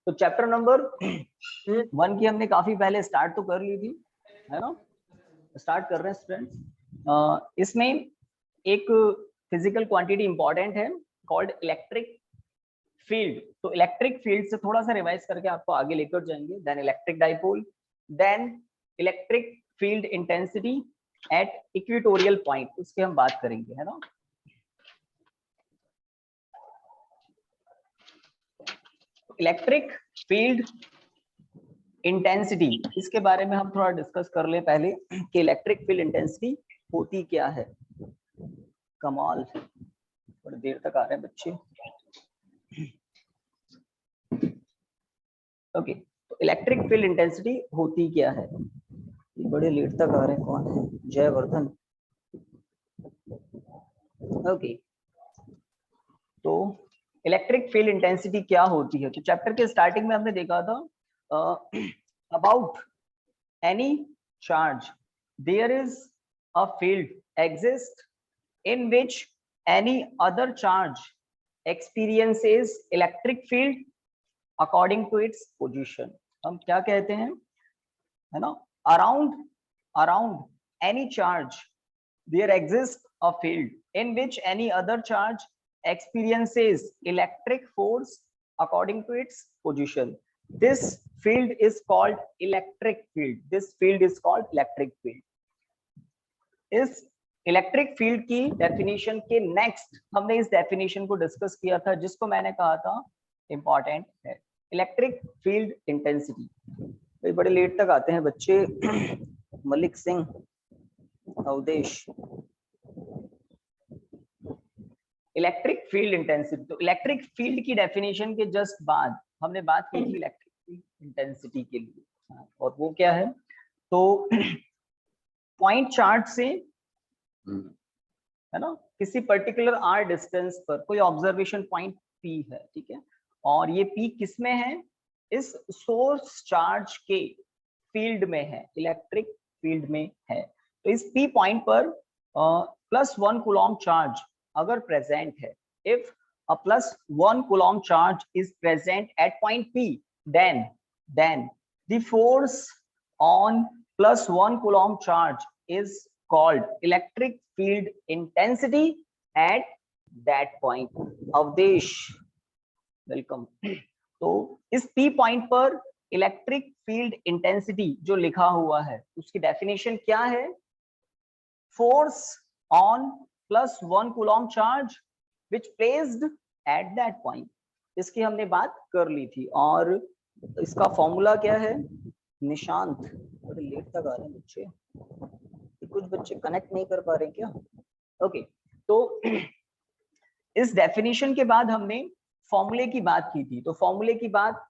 तो chapter number 1 की हमने काफी पहले स्टार्ट तो कर ली थी, है ना। स्टार्ट कर रहे हैं स्टूडेंट्स। इसमें एक फिजिकल क्वांटिटी इंपॉर्टेंट है कॉल्ड इलेक्ट्रिक फील्ड। तो इलेक्ट्रिक फील्ड से थोड़ा सा रिवाइज करके आपको आगे लेकर जाएंगे। Then electric dipole, then electric field intensity at equatorial point, उसकी हम बात करेंगे, है ना। इलेक्ट्रिक फील्ड इंटेंसिटी, इसके बारे में हम थोड़ा डिस्कस कर ले पहले कि इलेक्ट्रिक फील्ड इंटेंसिटी होती क्या है। कमाल, थोड़ी देर तक आ रहे हैं बच्चे। ओके, तो इलेक्ट्रिक फील्ड इंटेंसिटी होती क्या है। ये बड़े लेट तक आ रहे हैं, कौन है? जयवर्धन। ओके, तो इलेक्ट्रिक फील्ड इंटेंसिटी क्या होती है। तो चैप्टर के स्टार्टिंग में हमने देखा था about any charge there is a field exist in which any other charge experiences electric field according to its position। हम क्या कहते हैं, है ना, around any charge there exists a field in which any other charge experiences electric force according to its position। This field is called electric field। This field is called electric field। इस electric field की definition के next हमने इस definition को discuss किया था, जिसको मैंने कहा था इंपॉर्टेंट है, इलेक्ट्रिक फील्ड इंटेंसिटी। तो बड़े लेट तक आते हैं बच्चे। Malik Singh, Awadhesh. Electric field intensity, तो इलेक्ट्रिक फील्ड की डेफिनेशन के जस्ट बाद हमने बात की थी इलेक्ट्रिक फील्ड इंटेंसिटी के लिए, और वो क्या है। तो पॉइंट चार्ज से, है ना, किसी पर्टिकुलर आर डिस्टेंस पर कोई ऑब्जर्वेशन पॉइंट पी है, ठीक है, और ये पी किस में है, इस सोर्स चार्ज के फील्ड में है, इलेक्ट्रिक फील्ड में है। तो इस पी पॉइंट पर +1 कूलॉम चार्ज अगर प्रेजेंट है, if a +1 coulomb charge is present at point P, then the force on +1 coulomb charge is called electric field intensity at that point। Awadhesh, welcome. तो इस P point पर electric field intensity जो लिखा हुआ है उसकी डेफिनेशन क्या है, force on +1 coulomb charge which placed at that point. इसकी हमने बात कर ली थी, और इसका फॉर्मूला क्या है। निशांत, बड़े लेट तक आ रहे हैं बच्चे, कुछ बच्चे कनेक्ट नहीं कर पा रहे क्या। ओके, तो इस डेफिनेशन के बाद हमने फॉर्मूले की बात की थी। तो फॉर्मूले की बात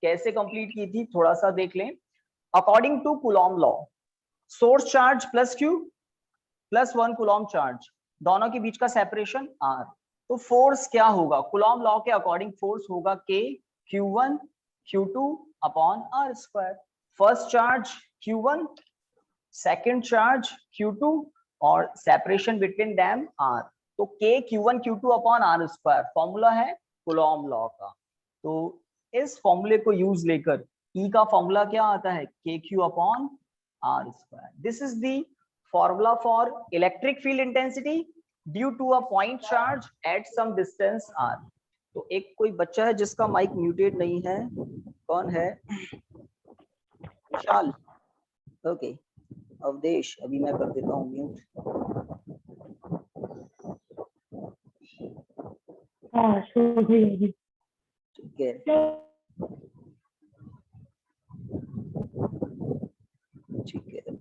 कैसे कंप्लीट की थी, थोड़ा सा देख लें। According to Coulomb law, source charge plus Q +1 coulomb charge, दोनों के बीच का सेपरेशन R। तो फोर्स क्या होगा, कूलॉम लॉ के अकॉर्डिंग फोर्स होगा K Q1 Q2 upon R²। First charge Q1, second charge Q2, और सेपरेशन बिटवीन देम R। तो K Q1 Q2 upon R², formula है कूलॉम लॉ का। तो इस फॉर्मूले को यूज लेकर E का फॉर्मूला क्या आता है, KQ upon R²। This is the formula for electric field intensity due to a point charge at some distance R। तो एक कोई बच्चा है जिसका माइक म्यूटेड नहीं है, कौन है? विशाल। ओके, अवधेश, अभी मैं कर देता हूँ म्यूट। ठीक है, ठीक है।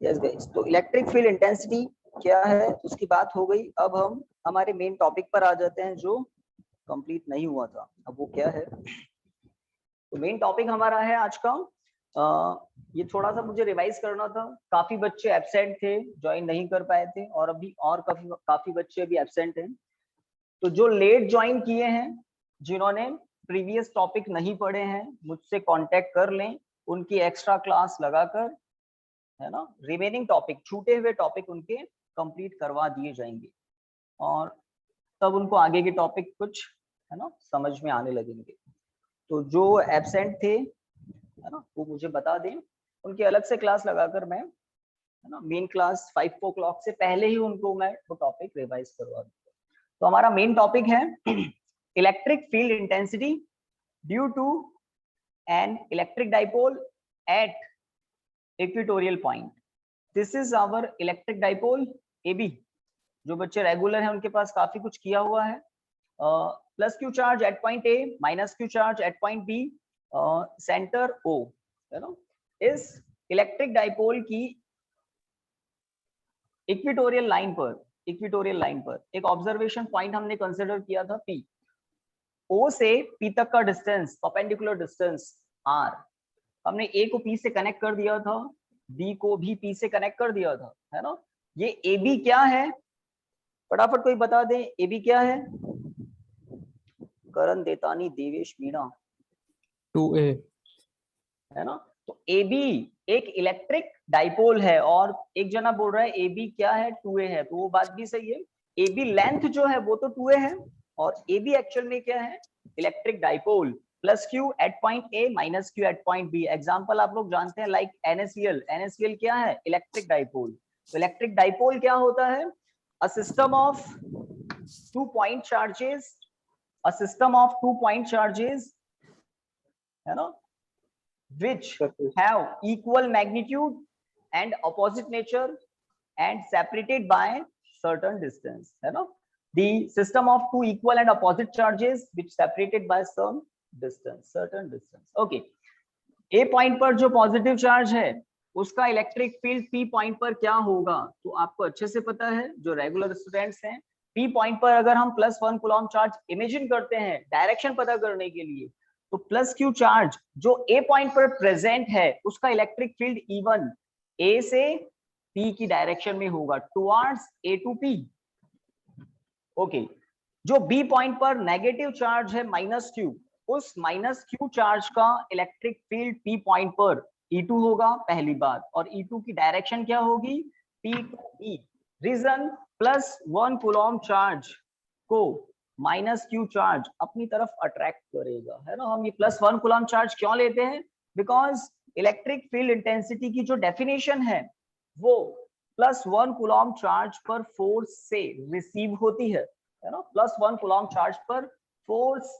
यस गाइस, तो इलेक्ट्रिक फील्ड इंटेंसिटी क्या है उसकी बात हो गई। अब हम हमारे मेन टॉपिक पर आ जाते हैं जो कंप्लीट नहीं हुआ था। अब वो क्या है, तो मेन टॉपिक हमारा है आज का, ये थोड़ा सा मुझे रिवाइज करना था। काफी बच्चे एब्सेंट थे, ज्वाइन नहीं कर पाए थे, और अभी और काफी बच्चे अभी एब्सेंट हैं। तो जो लेट ज्वाइन किए हैं, जिन्होंने प्रीवियस टॉपिक नहीं पढ़े हैं, मुझसे कांटेक्ट कर लें, उनकी एक्स्ट्रा क्लास लगाकर, है ना, रिमेनिंग टॉपिक, छूटे हुए टॉपिक उनके कंप्लीट करवा दिए जाएंगे, और तब उनको आगे के टॉपिक कुछ है ना, समझ में आने लगेंगे। तो जो एब्सेंट थे, है ना, वो मुझे बता दें, उनकी अलग से क्लास लगाकर मैं, है ना, मेन क्लास 5 o'clock से पहले ही उनको मैं वो टॉपिक रिवाइज करवा दूंगा। तो हमारा मेन टॉपिक है electric field intensity due to an electric dipole at equatorial point. This is our electric dipole AB। जो बच्चे रेगुलर हैं उनके पास काफी कुछ किया हुआ है। Plus Q charge at point A, minus Q charge at point B, centre O, है ना। इस इलेक्ट्रिक डाइपोल की इक्वेटोरियल लाइन पर एक ऑब्जर्वेशन पॉइंट हमने कंसिडर किया था P। O से P तक का डिस्टेंस, परपेंडिकुलर डिस्टेंस R। हमने A को P से कनेक्ट कर दिया था, B को भी P से कनेक्ट कर दिया था, है ना। ये AB क्या है, फटाफट कोई बता दे, AB क्या है? करण, देतानी, देवेश, मीणा। 2A है ना। तो AB एक इलेक्ट्रिक डाइपोल है और एक जना बोल रहा है AB क्या है, 2A है, तो वो बात भी सही है। AB लेंथ जो है वो तो 2A है और AB एक्चुअल में क्या है, electric dipole. Plus Q at point A, minus Q at point B। Example आप लोग जानते हैं लाइक NaCl क्या है, इलेक्ट्रिक डाइपोल। तो इलेक्ट्रिक डाइपोल क्या होता है, a system of 2 point charges, a system of 2 point charges, है ना, which have equal magnitude and opposite nature and separated by certain distance, है ना। The system of 2 equal and opposite charges which separated by some distance, certain distance. Okay, A point पर जो positive charge है उसका electric field P point पर क्या होगा, तो आपको अच्छे से पता है जो रेगुलर स्टूडेंट्स हैं। P पॉइंट पर अगर हम +1 कूलम चार्ज इमेजिन करते हैं डायरेक्शन पता करने के लिए, तो प्लस Q चार्ज जो A पॉइंट पर प्रेजेंट है उसका इलेक्ट्रिक फील्ड E1 A से P की डायरेक्शन में होगा, towards A to P। Okay, जो B पॉइंट पर नेगेटिव चार्ज है -Q, उस -Q चार्ज का इलेक्ट्रिक फील्ड P पॉइंट पर E2 होगा, पहली बात। और E2 की डायरेक्शन क्या होगी, P to E। Reason, +1 coulomb charge को -Q चार्ज अपनी तरफ अट्रैक्ट करेगा, है ना। हम ये +1 कूलम चार्ज क्यों लेते हैं, बिकॉज इलेक्ट्रिक फील्ड इंटेंसिटी की जो डेफिनेशन है वो +1 कूलम चार्ज पर फोर्स से रिसीव होती है ना। +1 कूलम चार्ज पर फोर्स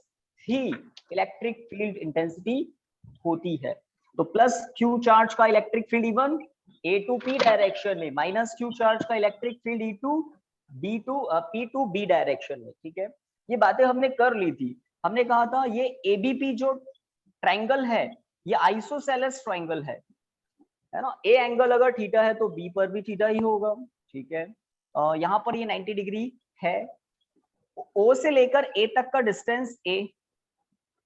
ही इलेक्ट्रिक फील्ड इंटेंसिटी होती है। तो +Q चार्ज का electric field E1 A to P direction में, -Q चार्ज का electric field E2 P to B direction में। ठीक है, ये बातें हमने कर ली थी। हमने कहा था ये ABP जो ट्रायंगल है ये आइसोसेलेस ट्रायंगल है ना। ए एंगल अगर थीटा है तो बी पर भी थीटा ही होगा। ठीक है, यहाँ पर ये 90 डिग्री है। ओ से लेकर ए तक का डिस्टेंस ए,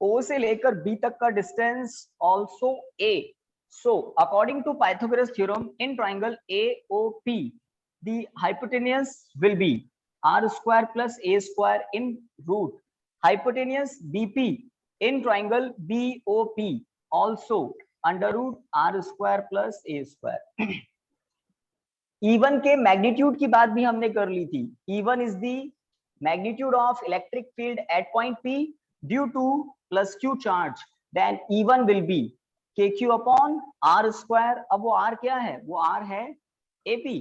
ओ से लेकर बी तक का distance also A. So according to Pythagoras theorem in triangle AOP the hypotenuse will be r square plus a square in root hypotenuse BP in triangle BOP also under root R square plus A square. E1 के magnitude की बात भी हमने कर ली थी। E1 is the magnitude of electric field at point P due to +Q charge, then E1 will be KQ upon R square. अब वो R क्या है, वो R है AP,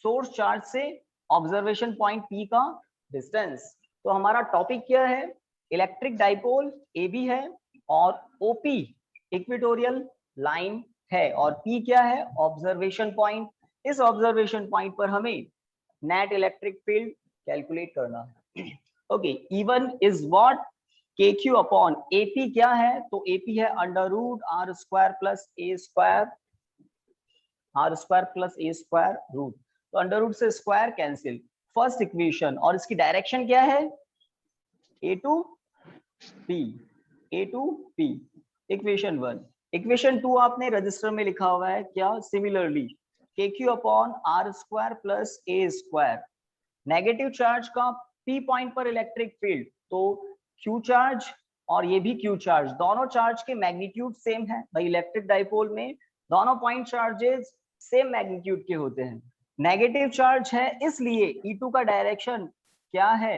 सोर्स चार्ज से ऑब्जर्वेशन पॉइंट P का डिस्टेंस। तो हमारा टॉपिक क्या है, इलेक्ट्रिक डाइपोल AB है और OP इक्वेटोरियल लाइन है और P क्या है, ऑब्जर्वेशन पॉइंट। इस ऑब्जर्वेशन पॉइंट पर हमें नेट इलेक्ट्रिक फील्ड कैलकुलेट करना है। Okay, E1 is what, KQ upon AP क्या है, तो AP है under root R square plus A square, R square plus A square root. तो अंडर रूट से स्क्वायर कैंसिल, फर्स्ट इक्वेशन। और इसकी डायरेक्शन क्या है, A to P, A to P, equation 1। Equation 2 आपने रजिस्टर में लिखा हुआ है क्या, similarly KQ upon R square plus A square. Negative charge का P पॉइंट पर इलेक्ट्रिक फील्ड, तो Q चार्ज और ये भी Q चार्ज, दोनों चार्ज के मैग्नीट्यूड सेम है भाई। इलेक्ट्रिक डाइपोल में दोनों पॉइंट चार्जेस सेम मैग्नीट्यूड के होते हैं। नेगेटिव चार्ज है इसलिए E2 का डायरेक्शन क्या है,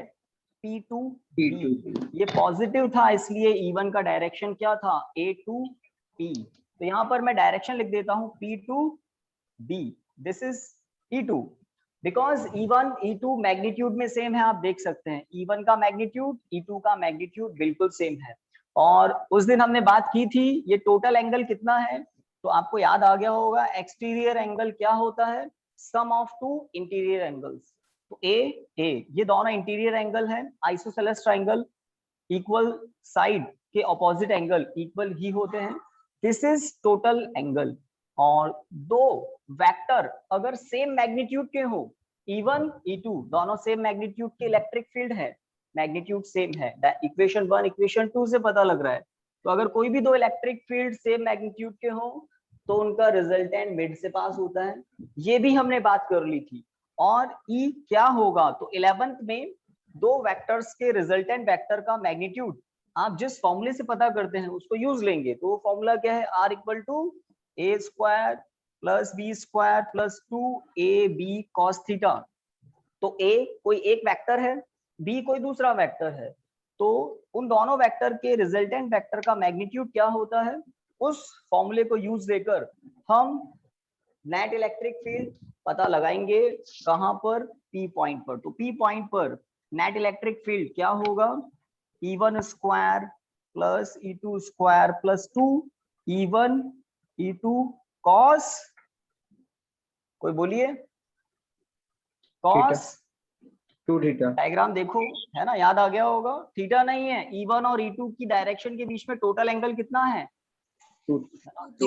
P2B। ये पॉजिटिव था इसलिए E1 का डायरेक्शन क्या था, A to P। तो यहाँ पर मैं डायरेक्शन लिख देता हूँ P2B, this is E2। Because E1 E2 magnitude में सेम है, आप देख सकते हैं E1 का मैग्नीट्यूड E2 का मैग्नीट्यूड बिल्कुल सेम है। और उस दिन हमने बात की थी ये टोटल एंगल कितना है, तो आपको याद आ गया होगा एक्सटीरियर एंगल क्या होता है, सम ऑफ टू इंटीरियर एंगल्स। तो ए ये दोनों इंटीरियर एंगल है, आइसोसेलेस ट्रायंगल इक्वल साइड के ऑपोजिट एंगल इक्वल ही होते हैं, दिस इज टोटल एंगल। और दो वेक्टर अगर सेम मैग्नीट्यूड के हो, E1 E2 दोनों सेम मैग्नीट्यूड के इलेक्ट्रिक फील्ड है, मैग्नीट्यूड सेम है, इक्वेशन 1 इक्वेशन 2 से पता लग रहा है। तो अगर कोई भी दो इलेक्ट्रिक फील्ड सेम मैग्नीट्यूड के हो तो उनका रिजल्टेंट मिड से पास होता है, ये भी हमने बात कर ली थी। और E क्या होगा, तो 11th में दो वेक्टर्स के रिजल्टेंट वेक्टर का मैग्नीट्यूड आप जिस फॉर्मूले से पता करते हैं उसको यूज लेंगे। तो वो फॉर्मूला क्या है, R equal to A square plus B square plus 2AB cos theta. तो A कोई एक वेक्टर है, B कोई दूसरा वेक्टर है, तो उन दोनों वेक्टर के रिजल्टेंट वेक्टर का मैग्नीट्यूड क्या होता है, उस फॉर्मूले को यूज लेकर हम नेट इलेक्ट्रिक फील्ड पता लगाएंगे कहां पर, P पॉइंट पर। तो P पॉइंट पर नेट इलेक्ट्रिक फील्ड क्या होगा, E1 square plus E2 square plus 2E1 E2 cos, कोई बोलिए, cos 2 थीटा। डायग्राम देखो, है ना, याद आ गया होगा। थीटा नहीं है, E1 और E2 की डायरेक्शन के बीच में टोटल एंगल कितना है, 2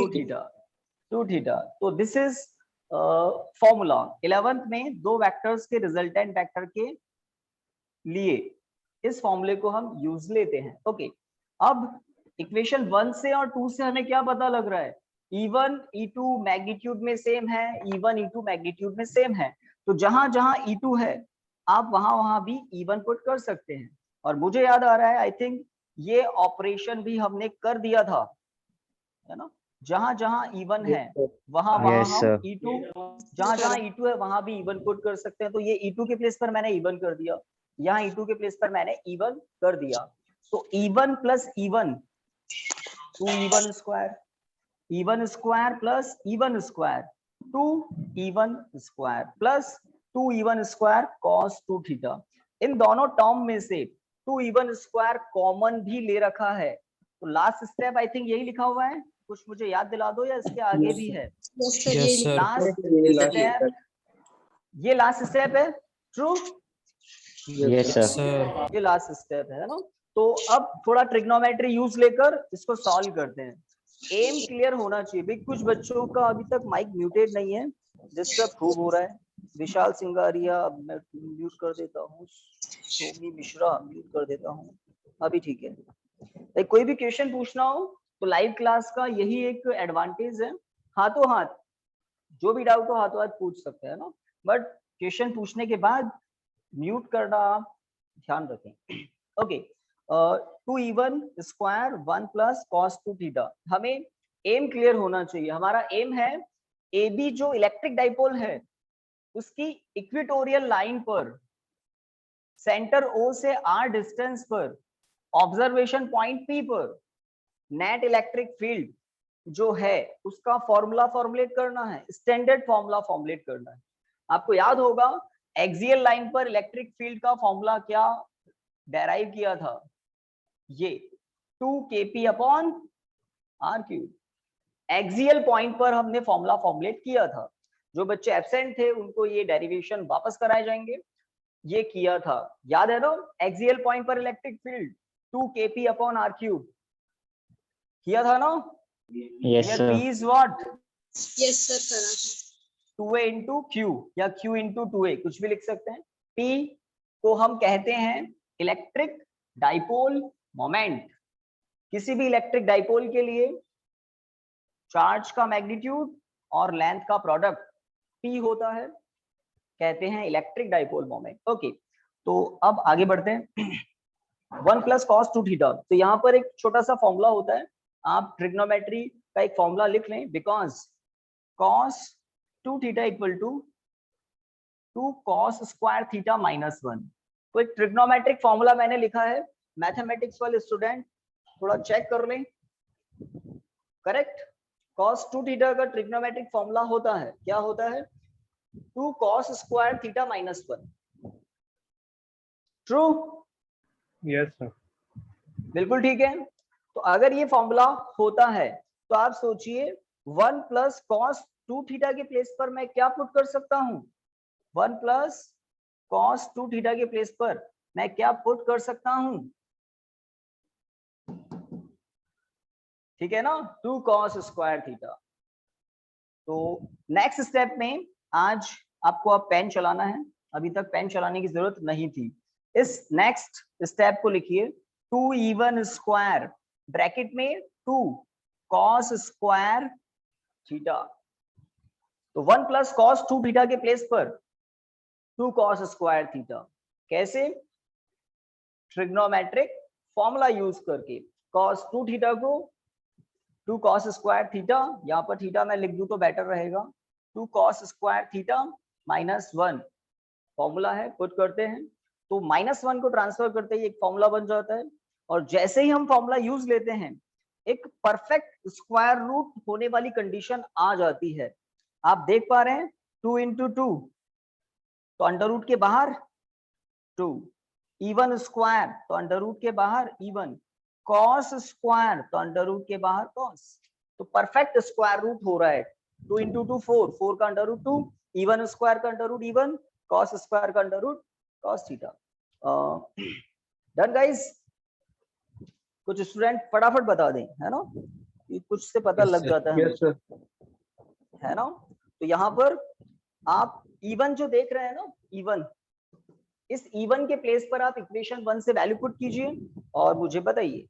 थीटा, 2 थीटा। तो दिस इज फॉर्मूला। 11th में दो वेक्टर्स के रिजल्टेंट वेक्टर के लिए इस फॉर्मूले को हम यूज लेते हैं। ओके, अब इक्वेशन 1 से और 2 से हमें क्या पता लग रहा है, E1 E2 मैग्नीट्यूड में सेम है, E1 E2 मैग्नीट्यूड में सेम है, तो जहां जहां E2 है आप वहां वहां भी E1 पुट कर सकते हैं। और मुझे याद आ रहा है, आई थिंक ये ऑपरेशन भी हमने कर दिया था, है ना, जहां जहां E1 है वहां वहां हम E2, जहां जहां E2 है वहां भी E1 पुट कर सकते हैं। तो ये E2 के प्लेस पर मैंने E1 कर दिया, यहाँ E2 के प्लेस पर मैंने E1 कर दिया। तो E1 plus E1 2E1 square, E1 square plus E1 square 2E1 square plus 2E1 square cos 2 theta. इन दोनों टर्म में से 2E1 स्क्वायर कॉमन भी ले रखा है। तो लास्ट स्टेप आई थिंक यही लिखा हुआ है, कुछ मुझे याद दिला दो या इसके आगे भी है। लास्ट स्टेप, ये लास्ट स्टेप है, ट्रू, यस सर। ये लास्ट स्टेप है ना। तो अब थोड़ा ट्रिग्नोमेट्री यूज लेकर इसको सॉल्व करते हैं। एम क्लियर होना चाहिए भाई, कुछ बच्चों का अभी तक माइक म्यूटेड नहीं है, डिस्टर्ब खूब हो रहा है। विशाल सिंगारिया मैं म्यूट कर देता हूँ, सोमी मिश्रा म्यूट कर देता हूँ, अभी ठीक है। कोई भी क्वेश्चन पूछना हो तो लाइव क्लास का यही एक एडवांटेज है, हाथों हाथ जो भी डाउट हो हाथों हाथ पूछ सकते हैं ना, बट क्वेश्चन पूछने के बाद म्यूट करना आप ध्यान रखें। Okay, 2E1 square 1 plus cos 2 theta. हमें एम क्लियर होना चाहिए, हमारा एम है AB जो इलेक्ट्रिक डाइपोल है उसकी इक्वेटोरियल लाइन पर सेंटर O से R डिस्टेंस पर ऑब्जर्वेशन पॉइंट P पर नेट इलेक्ट्रिक फील्ड जो है उसका फॉर्मूला फॉर्मुलेट करना है, स्टैंडर्ड फॉर्मूला फॉर्मुलेट करना है। आपको याद होगा एक्सियल लाइन पर इलेक्ट्रिक फील्ड का फॉर्मूला क्या डेराइव किया था, ये 2kp upon r cube. Axial point पर हमने फॉर्मूला फॉर्मुलेट किया था, जो बच्चे एब्सेंट थे उनको ये डेरिवेशन वापस कराए जाएंगे, ये किया था, याद है ना, एक्सियल पॉइंट पर electric field 2kp upon r cube किया था ना। Yes sir. P is what? Yes sir करा था। 2a into q या q into 2a कुछ भी लिख सकते हैं। P को हम कहते हैं इलेक्ट्रिक डाइपोल मोमेंट। किसी भी इलेक्ट्रिक डाइपोल के लिए चार्ज का मैग्नीट्यूड और लेंथ का प्रोडक्ट P होता है, कहते हैं इलेक्ट्रिक डाइपोल मोमेंट। ओके, तो अब आगे बढ़ते हैं। 1 प्लस cos 2 थीटा, तो यहाँ पर एक छोटा सा फॉर्मूला होता है, आप ट्रिग्नोमेट्री का एक फॉर्मूला लिख लें, because cos 2 theta equal to 2 cos square theta minus 1। तो एक ट्रिग्नोमेट्रिक फॉर्मूला मैंने लिखा है, मैथमेटिक्स वाले स्टूडेंट थोड़ा चेक कर लें। करेक्ट, cos 2 थीटा का ट्रिग्नोमेट्रिक फॉर्मूला होता है, क्या होता है? 2 cos square theta minus 1। True? Yes sir. बिल्कुल ठीक है। तो अगर ये फॉर्मूला होता है तो आप सोचिए 1 प्लस cos 2 थीटा के प्लेस पर मैं क्या पुट कर सकता हूं? 1 प्लस cos 2 थीटा के प्लेस पर मैं क्या पुट कर सकता हूं? ठीक है ना, 2 cos स्क्वायर थीटा। तो नेक्स्ट स्टेप में आज आपको अब पेन चलाना है, अभी तक पेन चलाने की जरूरत नहीं थी। इस नेक्स्ट स्टेप को लिखिए 2 इवन स्क्वायर ब्रैकेट में 2 cos स्क्वायर थीटा। तो 1 प्लस cos 2 थीटा के प्लेस पर 2 cos स्क्वायर थीटा। कैसे? ट्रिग्नोमेट्रिक फॉर्मूला यूज करके cos 2 थीटा को 2 cos स्क्वायर थीटा, यहाँ पर थीटा मैं लिख दूं तो बेटर रहेगा, 2 cos square theta minus 1 formula है, पुट करते हैं तो माइनस 1 को ट्रांसफर करते ही एक फॉर्मूला बन जाता है। और जैसे ही हम फॉर्मूला यूज लेते हैं एक परफेक्ट स्क्वायर रूट होने वाली कंडीशन आ जाती है। आप देख पा रहे हैं 2 इंटू 2 तो अंडर रूट के बाहर 2, इवन स्क्वायर तो अंडर रूट के बाहर इवन, कॉस स्क्वायर तो अंडर रूट के बाहर कॉस। तो परफेक्ट स्क्वायर रूट हो रहा है। 2 इंटू 2 4, 4 का अंडर रूट 2, इवन स्क्वायर का under root even, cos square का under root cos theta. Done guys? कुछ स्टूडेंट फटाफट बता दें, है ना, कुछ से पता लग जाता है, है ना। तो यहाँ पर आप इवन जो देख रहे हैं ना, इवन, इस इवन के प्लेस पर आप इक्वेशन 1 से वैल्यू पुट कीजिए और मुझे बताइए।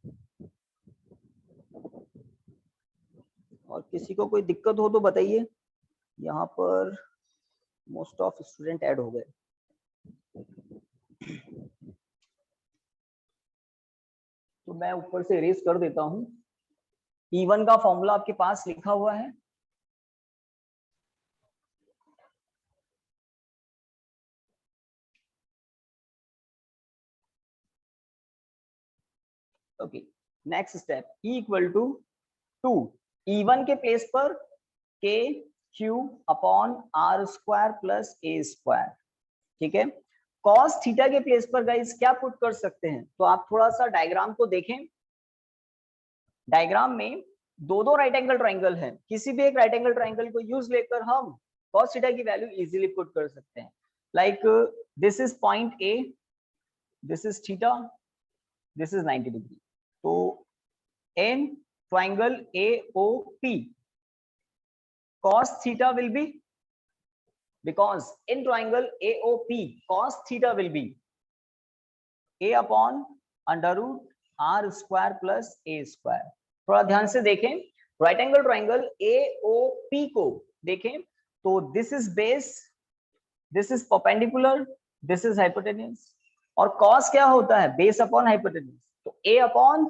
और किसी को कोई दिक्कत हो तो बताइए। यहाँ पर मोस्ट ऑफ स्टूडेंट ऐड हो गए। तो मैं ऊपर से इरेज कर देता हूं। E1 का फॉर्मूला आपके पास लिखा हुआ है, okay. Next step, E equal to 2, E1 के प्लेस पर K Q upon R square plus A square. ठीक है, cos थीटा के प्लेस पर गाइस क्या पुट कर सकते हैं? तो आप थोड़ा सा डायग्राम को देखें। डायग्राम में दो राइट एंगल ट्राइंगल है, किसी भी एक राइट एंगल ट्राइंगल को यूज लेकर हम cos थीटा की वैल्यू इजीली पुट कर सकते हैं। Like this is point A, this is theta, this is 90 degree. तो in triangle AOP cos theta will be, because in triangle AOP cos theta will be A upon under root R square plus A square। थोड़ा ध्यान से देखें, right angle triangle AOP को देखें तो this is base, this is perpendicular, this is hypotenuse. और cos क्या होता है? Base upon hypotenuse. तो A upon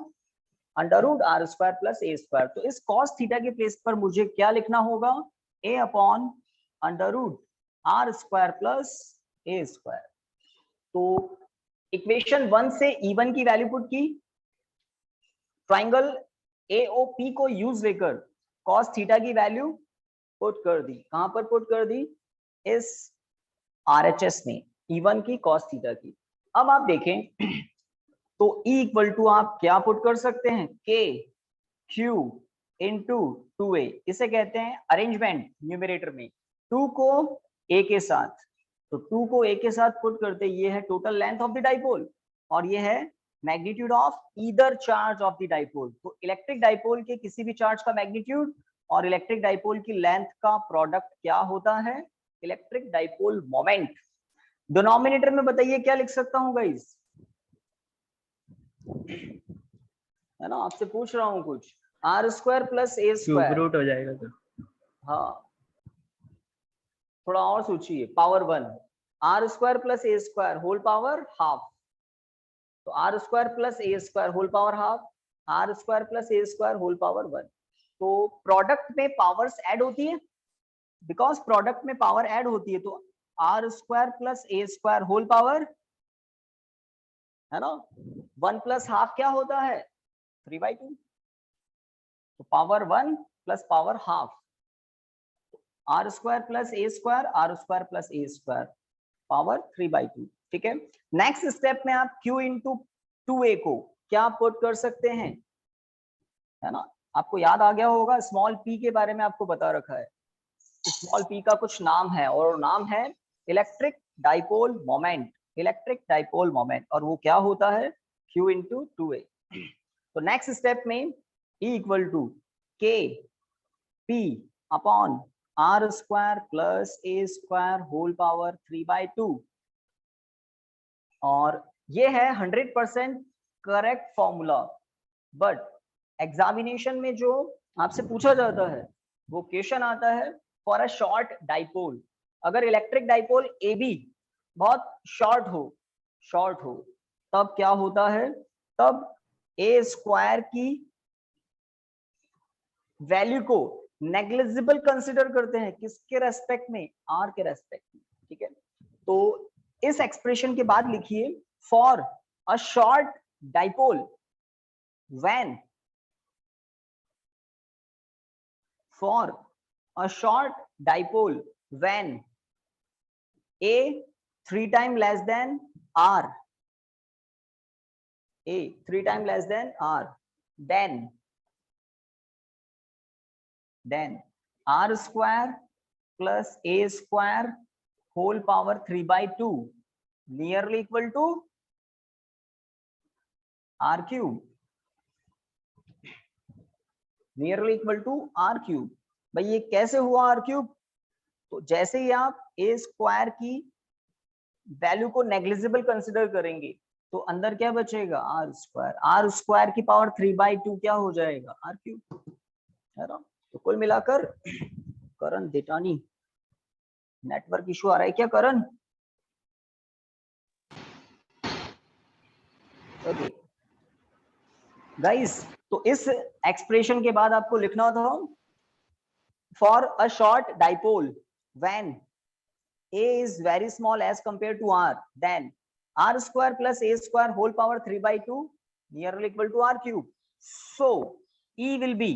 under root R square plus A square. तो इस cos थीटा के प्लेस पर मुझे क्या लिखना होगा? A upon under root R square plus A square. तो इक्वेशन 1 से E1 की वैल्यू पुट की, ट्राइंगल AOP को यूज लेकर cos थीटा की वैल्यू पुट कर दी। कहां पर पुट कर दी? इस RHS में, E1 की cos थीटा की। अब आप देखें तो E इक्वल टू आप क्या पुट कर सकते हैं? K Q into 2A। इसे कहते हैं अरेंजमेंट न्यूमरेटर में 2 को A के साथ, तो 2 को A के साथ पुट करते ये है total length of the dipole और ये है magnitude of either charge of the dipole. तो इलेक्ट्रिक डाइपोल के किसी भी चार्ज का मैग्नीट्यूड और इलेक्ट्रिक डाइपोल की लेंथ का प्रोडक्ट क्या होता है? Electric dipole moment. डिनोमिनेटर में बताइए क्या लिख सकता हूं गाइस? है ना, आपसे पूछ रहा हूं कुछ। R square plus A square root हो जाएगा तो। हाँ, थोड़ा और सोचिए। Power 1, R square plus A square whole power half. तो R square plus A square whole power half, R square plus A square whole power 1। तो प्रोडक्ट में पावर्स ऐड होती है, बिकॉज प्रोडक्ट में पावर ऐड होती है तो R square plus A square whole power है ना। 1 प्लस हाफ क्या होता है 3/2, तो पावर 1 प्लस power half, R square plus A square, R square plus A square, power 3/2। ठीक है, नेक्स्ट स्टेप में आप q इंटू 2a को क्या पुट कर सकते हैं, है ना। आपको याद आ गया होगा, स्मॉल p के बारे में आपको बता रखा है। स्मॉल p का कुछ नाम है और नाम है electric dipole moment, electric dipole moment, और वो क्या होता है q इंटू 2a। तो नेक्स्ट स्टेप में E equal to k p upon R square plus A square whole power 3/2, और ये है 100% करेक्ट फॉर्मूला। बट एग्जामिनेशन में जो आपसे पूछा जाता है वो क्वेश्चन आता है फॉर अ शॉर्ट डाइपोल। अगर इलेक्ट्रिक डाइपोल ए बी बहुत शॉर्ट हो तब क्या होता है, तब ए स्क्वायर की वैल्यू को नेग्लिजिबल कंसिडर करते हैं, किसके रेस्पेक्ट में, आर के रेस्पेक्ट में। ठीक है, तो इस एक्सप्रेशन के बाद लिखिए for a short dipole when, for a short dipole when a 3 times less than r, a 3 times less than r, then r square plus a square whole power 3/2 nearly equal to r cube, nearly equal to r cube। भाई ये कैसे हुआ r cube, तो जैसे ही आप a square की value को negligible consider करेंगे तो अंदर क्या बचेगा r स्क्वायर की पावर 3/2 क्या हो जाएगा r क्यूब, है ना। तो कुल मिलाकर करण देटानी, नेटवर्क इशू आ रहा है क्या करण? ओके गाइस, तो इस एक्सप्रेशन के बाद आपको लिखना था for a short dipole when a is very small as compared to r, then r square plus a square whole power 3/2 nearly equal to r cube. So E will be,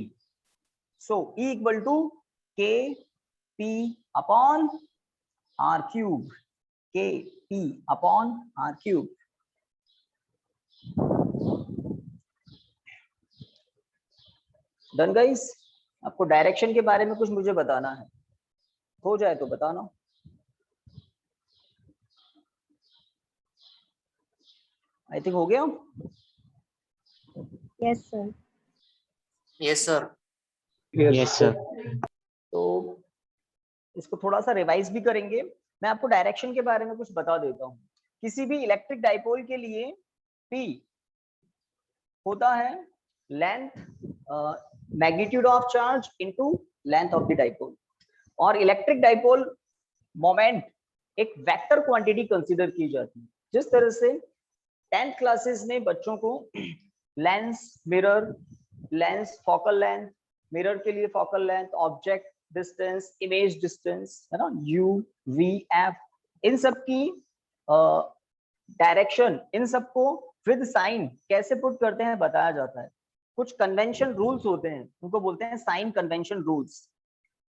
so E equal to k p upon r cube, k p upon r cube। Done guys, आपको direction के बारे में कुछ मुझे बताना है, हो जाए तो बताना। आई थिंक हो गया। Yes sir. Yes sir. Yes sir. तो इसको थोड़ा सा रिवाइज भी करेंगे। मैं आपको डायरेक्शन के बारे में कुछ बता देता हूँ। किसी भी इलेक्ट्रिक डाइपोल के लिए P होता है length, magnitude of charge into length of the dipole, और इलेक्ट्रिक डाइपोल मोमेंट एक वेक्टर क्वांटिटी कंसीडर की जाती है। जिस तरह से 10th क्लासेस में बच्चों को lens, mirror, lens focal length, mirror के लिए focal length, object distance, image distance, है ना, u v f, इन सब की डायरेक्शन, इन सबको विद साइन कैसे पुट करते हैं बताया जाता है। कुछ कन्वेंशन रूल्स होते हैं, उनको बोलते हैं साइन कन्वेंशन रूल्स।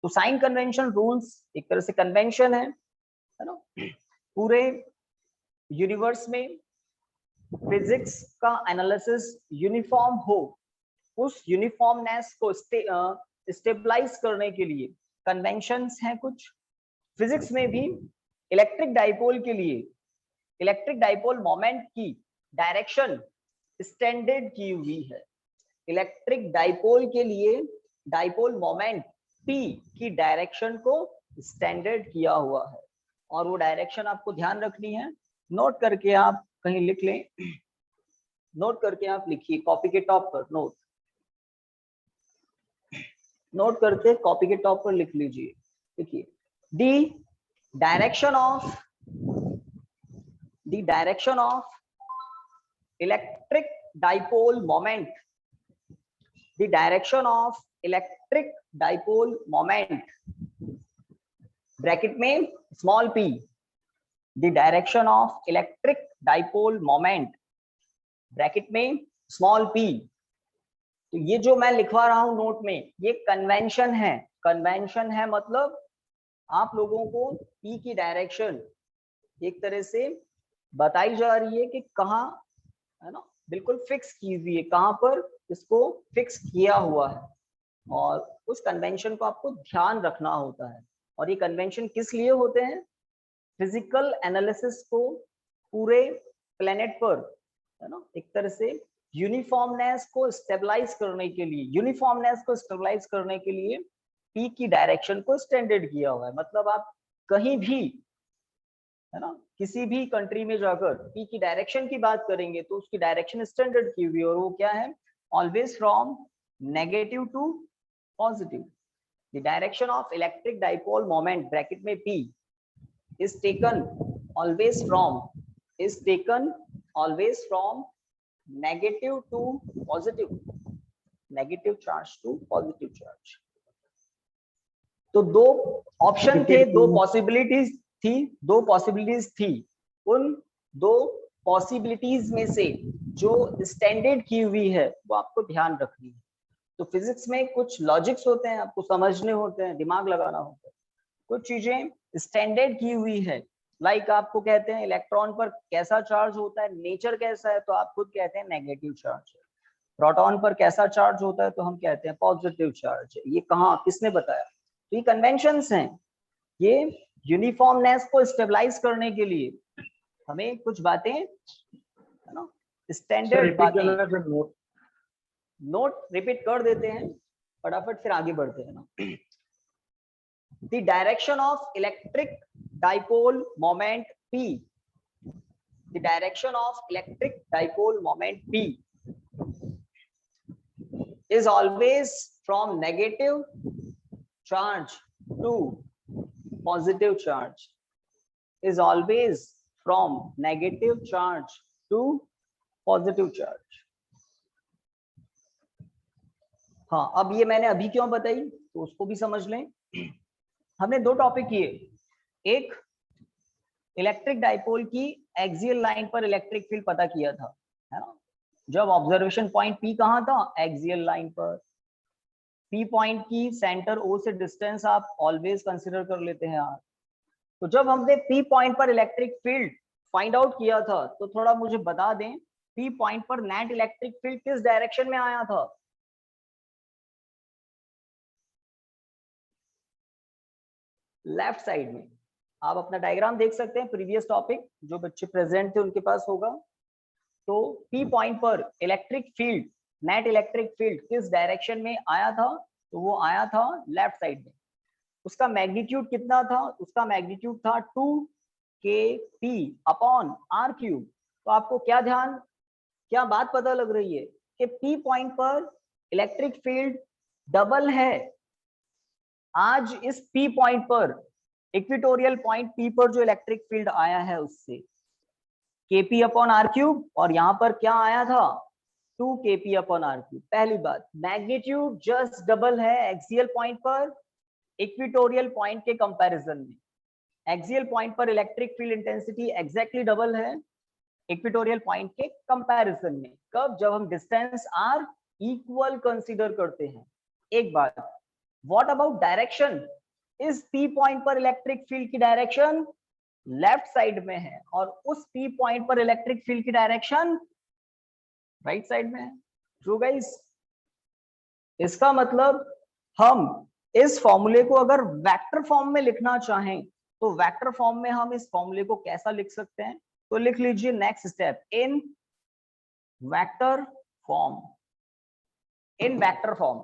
तो साइन कन्वेंशन रूल्स एक तरह से कन्वेंशन है ना। पूरे यूनिवर्स में फिजिक्स का एनालिसिस यूनिफॉर्म हो, उस यूनिफॉर्मनेस को स्टेबलाइज करने के लिए कन्वेंशंस हैं कुछ। फिजिक्स में भी इलेक्ट्रिक डाइपोल के लिए, इलेक्ट्रिक डाइपोल मोमेंट की डायरेक्शन स्टैंडर्ड की हुई है। इलेक्ट्रिक डाइपोल के लिए डाइपोल मोमेंट P की डायरेक्शन को स्टैंडर्ड किया हुआ है, और वो डायरेक्शन आपको ध्यान रखनी है। नोट करके आप कहीं लिख लें, नोट करके आप लिखिए कॉपी के टॉप पर, नोट करके कॉपी के टॉप पर लिख लीजिए। देखिए, the direction of electric dipole moment, the direction of electric dipole moment, bracket में small p, the direction of electric dipole moment bracket में स्मॉल p। तो ये जो मैं लिखवा रहा हूं नोट में, ये कन्वेंशन है। कन्वेंशन है मतलब आप लोगों को p की डायरेक्शन एक तरह से बताई जा रही है कि कहाँ, है ना, बिल्कुल फिक्स की हुई है, कहाँ पर इसको फिक्स किया हुआ है, और उस कन्वेंशन को आपको ध्यान रखना होता है। और ये कन्वेंशन किस लिए होते हैं? फिजिकल एनालिसिस को पूरे प्लेनेट पर, है ना, एक तरह से यूनिफॉर्मनेस को स्टेबलाइज करने के लिए, पी की डायरेक्शन को स्टैंडर्ड किया हुआ है। मतलब आप कहीं भी, है ना, किसी भी कंट्री में जाकर पी की डायरेक्शन की बात करेंगे तो उसकी डायरेक्शन स्टैंडर्ड की हुई है, और वो क्या है? Always from negative to positive. The direction of electric dipole moment bracket में p is taken always from negative to positive, negative charge to positive charge। तो दो ऑप्शन थे, दो पॉसिबिलिटीज थी। उन दो पॉसिबिलिटीज में से जो स्टैंडर्ड की हुई है वो आपको ध्यान रखनी है। तो फिजिक्स में कुछ लॉजिक्स होते हैं, आपको समझने होते हैं, दिमाग लगाना होता है। कुछ चीजें स्टैंडर्ड की हुई है, लाइक आपको कहते हैं इलेक्ट्रॉन पर कैसा चार्ज होता है, नेचर कैसा है, तो आप खुद कहते हैं नेगेटिव चार्ज है। प्रोटॉन पर कैसा चार्ज होता है तो हम कहते हैं पॉजिटिव चार्ज है। ये कहाँ, किसने बताया? तो ये कन्वेंशंस हैं। ये यूनिफॉर्मनेस को स्टेबलाइज करने के लिए हमें कुछ बातें, है ना, स्टैंडर्ड बातें, नोट रिपीट कर देते हैं फटाफट, फिर आगे बढ़ते हैं ना। The direction of electric dipole moment P, the direction of electric dipole moment P is always from negative charge to positive charge, is always from negative charge to positive charge। हाँ, अब ये मैंने अभी क्यों बताई तो उसको भी समझ लें। हमने दो टॉपिक किए, एक इलेक्ट्रिक डाइपोल की एक्सियल लाइन पर इलेक्ट्रिक फील्ड पता किया था, है ना, जब ऑब्जर्वेशन पॉइंट पी कहाँ था? एक्सियल लाइन पर। पी पॉइंट की सेंटर ओ से डिस्टेंस आप ऑलवेज कंसिडर कर लेते हैं यार। तो जब हमने पी पॉइंट पर इलेक्ट्रिक फील्ड फाइंड आउट किया था तो थोड़ा मुझे बता दें, पी पॉइंट पर नेट इलेक्ट्रिक फील्ड किस डायरेक्शन में आया था? लेफ्ट साइड में। आप अपना डायग्राम देख सकते हैं, प्रीवियस टॉपिक जो बच्चे प्रेजेंट थे उनके पास होगा। तो पी पॉइंट पर electric field, net electric field किस डायरेक्शन में आया था? तो वो आया था लेफ्ट साइड में। उसका मैग्नीट्यूड कितना था? उसका मैग्नीट्यूड था 2kp अपॉन r क्यूब। तो आपको क्या बात पता लग रही है कि पी पॉइंट पर इलेक्ट्रिक फील्ड डबल है। आज इस पी पॉइंट पर, इक्वेटोरियल पॉइंट पी पर जो इलेक्ट्रिक फील्ड आया है उससे kp अपॉन आर क्यूब, और यहाँ पर क्या आया था? 2kp upon are cube. पहली बात, मैग्नीट्यूड जस्ट डबल है एक्सियल पॉइंट पर इक्वेटोरियल पॉइंट के कंपैरिजन में। एक्सियल पॉइंट पर electric field intensity exactly double है इक्वेटोरियल पॉइंट के कंपैरिजन में। कब? जब हम डिस्टेंस r इक्वल कंसीडर करते हैं। एक बात, व्हाट अबाउट डायरेक्शन? इस पी पॉइंट पर इलेक्ट्रिक फील्ड की डायरेक्शन लेफ्ट साइड में है, और उस पी पॉइंट पर इलेक्ट्रिक फील्ड की डायरेक्शन राइट साइड में है। True guys? इसका मतलब हम इस फॉर्मूले को अगर वेक्टर फॉर्म में लिखना चाहें तो वेक्टर फॉर्म में हम इस फॉर्मूले को कैसा लिख सकते हैं? तो लिख लीजिए next step, in vector form. In vector form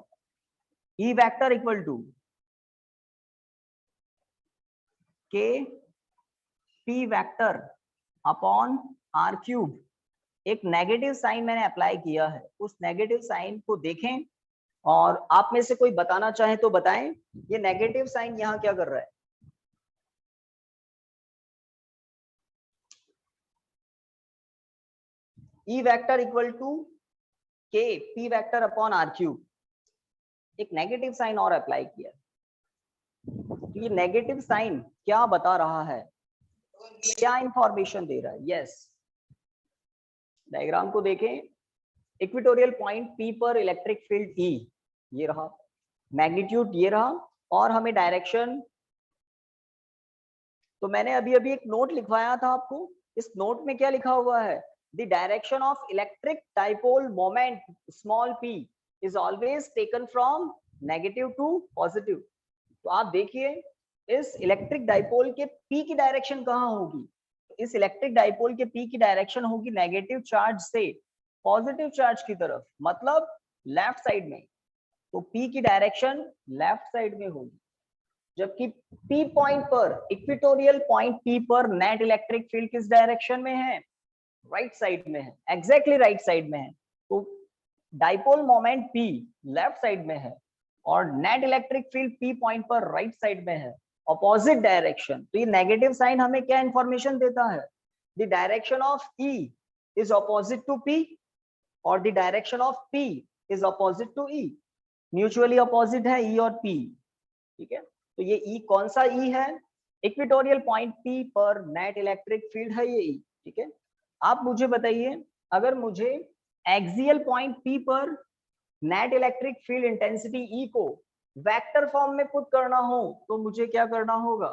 E vector equal to k p vector upon r cube. एक नेगेटिव साइन मैंने अप्लाई किया है, उस नेगेटिव साइन को देखें और आप में से कोई बताना चाहे तो बताएं, ये नेगेटिव साइन यहां क्या कर रहा है? E vector equal to k p vector upon r cube. एक नेगेटिव साइन और अप्लाई किया। तो ये नेगेटिव साइन क्या बता रहा है, क्या इंफॉर्मेशन दे रहा है? यस, डायग्राम को देखें, इक्वेटोरियल पॉइंट P पर इलेक्ट्रिक फील्ड E ये रहा, मैग्नीट्यूड ये रहा, और हमें डायरेक्शन, तो मैंने अभी अभी एक नोट लिखवाया था आपको, इस नोट में क्या लिखा हुआ है, the direction of electric dipole moment small p is always taken from negative to positive. तो आप देखिए इस इलेक्ट्रिक डाइपोल के p की डायरेक्शन कहाँ होगी, इस इलेक्ट्रिक डाइपोल के p की डायरेक्शन होगी नेगेटिव चार्ज से पॉजिटिव चार्ज की तरफ, मतलब लेफ्ट साइड में, तो p की डायरेक्शन लेफ्ट साइड में होगी। जबकि P पॉइंट पर, इक्वेटोरियल पॉइंट P पर नेट इलेक्ट्रिक फील्ड किस डायरेक्शन में है, राइट साइड में है, एग्जैक्टली राइट साइड में है। तो dipole moment P left side में है और net electric field P point पर राइट साइड में है, ऑपोजिट डायरेक्शन। तो ये नेगेटिव साइन हमें क्या इंफॉर्मेशन देता है, the direction of E is opposite to P और the direction of P is opposite to E, mutually opposite है E और P, ठीक है। तो ये E कौन सा E है, इक्वेटोरियल पॉइंट P पर नेट इलेक्ट्रिक फील्ड है ये E, ठीक है। आप मुझे बताइए, अगर मुझे एक्सियल पॉइंट P पर net electric field intensity E को वेक्टर फॉर्म में पुट करना हो तो मुझे क्या करना होगा,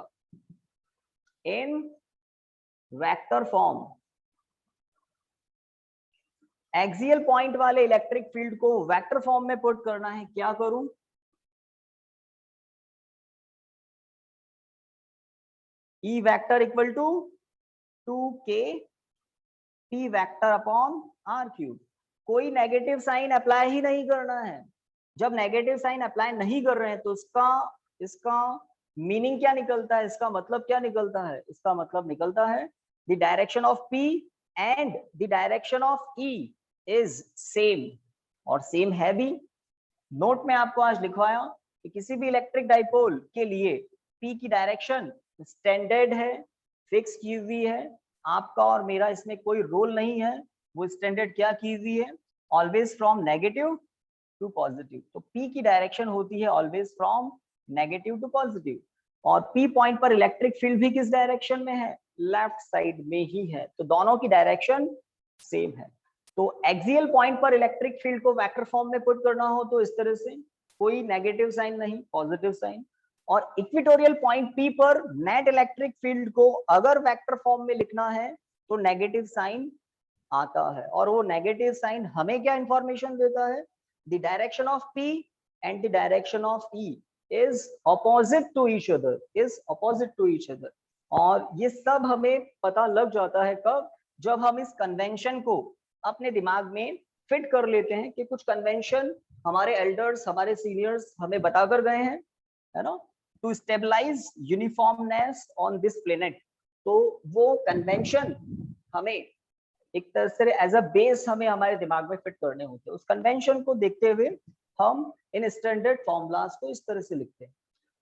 in vector form axial point वाले इलेक्ट्रिक फील्ड को वेक्टर फॉर्म में पुट करना है, क्या करूं, E vector equal to 2k P vector upon R cube. कोई नेगेटिव साइन अप्लाई ही नहीं करना है। जब नेगेटिव साइन अप्लाई नहीं कर रहे हैं तो इसका मीनिंग क्या निकलता है, इसका मतलब क्या निकलता है, इसका मतलब निकलता है the direction of P and the direction of E is same, और सेम है भी। नोट में आपको आज लिखवाया कि किसी भी इलेक्ट्रिक डाइपोल के लिए P की डायरेक्शन स्टैंडर्ड है, फिक्स की हुई है, आपका और मेरा इसमें कोई रोल नहीं है। वो स्टैंडर्ड क्या की हुई है, always from negative to positive. तो P की डायरेक्शन होती है always from negative to positive, और P पॉइंट पर इलेक्ट्रिक फील्ड भी किस डायरेक्शन में है, लेफ्ट साइड में ही है। तो दोनों की डायरेक्शन सेम है। तो एक्सियल पॉइंट पर इलेक्ट्रिक फील्ड को वेक्टर फॉर्म में पुट करना हो तो इस तरह से, कोई नेगेटिव साइन नहीं, पॉजिटिव साइन। और इक्वेटोरियल पॉइंट P पर नेट इलेक्ट्रिक फील्ड को अगर वेक्टर फॉर्म में लिखना है तो नेगेटिव साइन आता है, और वो नेगेटिव साइन हमें क्या इंफॉर्मेशन देता है, the direction of P and the direction of E is opposite to each other, is opposite to each other. और ये सब हमें पता लग जाता है कब, जब हम इस कन्वेंशन को अपने दिमाग में फिट कर लेते हैं कि कुछ कन्वेंशन हमारे एल्डर्स, हमारे सीनियर्स हमें बताकर गए हैं, है ना, to stabilize uniformness on this planet. तो वो कन्वेंशन हमें एक तरह से एज अ बेस हमें हमारे दिमाग में फिट करने होते हैं। उस कन्वेंशन को देखते हुए हम इन स्टैंडर्ड फॉर्मूलाज को इस तरह से लिखते हैं।